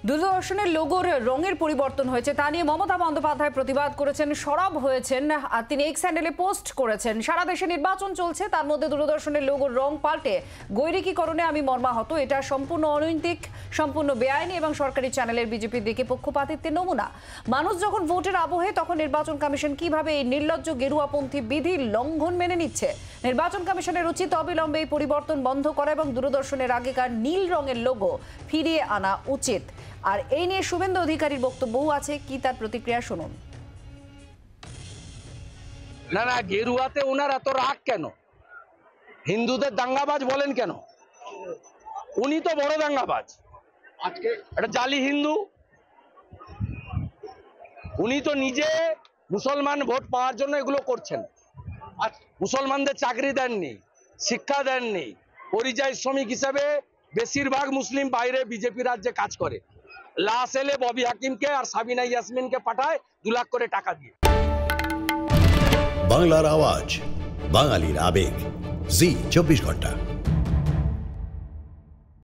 দূরদর্শনের লোগোর রঙের পরিবর্তন হয়েছে তা নিয়ে মমতা বন্দ্যোপাধ্যায় প্রতিবাদ করেছেন, সরব হয়েছেন আর তিনি এক্স হ্যান্ডেলে পোস্ট করেছেন। সারা দেশে নির্বাচন চলছে, তার মধ্যে দূরদর্শনের লোগোর রং পাল্টে গৈরিকীকরণে আমি মর্মাহত। এটা সম্পূর্ণ অনৈতিক, সম্পূর্ণ বেআইনি এবং সরকারি চ্যানেলের বিজেপির দিকে পক্ষপাতিত্বের নমুনা। মানুষ যখন ভোটের আবহে, তখন নির্বাচন কমিশন কিভাবে এই নির্লজ্জ গেরুয়াপন্থী বিধি লঙ্ঘন মেনে নিচ্ছে? নির্বাচন কমিশনের উচিত অবিলম্বে এই পরিবর্তন বন্ধ করা এবং দূরদর্শনের আগেকার নীল রঙের লোগো ফিরিয়ে আনা উচিত। আর এই নিয়ে শুভেন্দু অধিকারীর বক্তব্যও আছে, কি তার প্রতিক্রিয়া শুনুন। না না, গেরুয়াতে ওনার এত রাগ কেন? হিন্দুদের দাঙ্গাবাজ বলেন কেন? উনি তো বড় দাঙ্গাবাজ, আজকে একটা জালি হিন্দু। উনি তো নিজে মুসলমান ভোট পাওয়ার জন্য এগুলো করছেন। মুসলমানদের চাকরি দেননি, শিক্ষা দেননি। পরিযায়ী শ্রমিক হিসাবে বেশিরভাগ মুসলিম বাইরে বিজেপি রাজ্যে কাজ করে। লাশ এলে ববি হাকিমকে আর সাবিনা ইয়াসমিনকে পাঠায় 2 লাখ করে টাকা দিয়ে। বাংলার আওয়াজ, বাঙালির আবেগ, জি 24 ঘন্টা।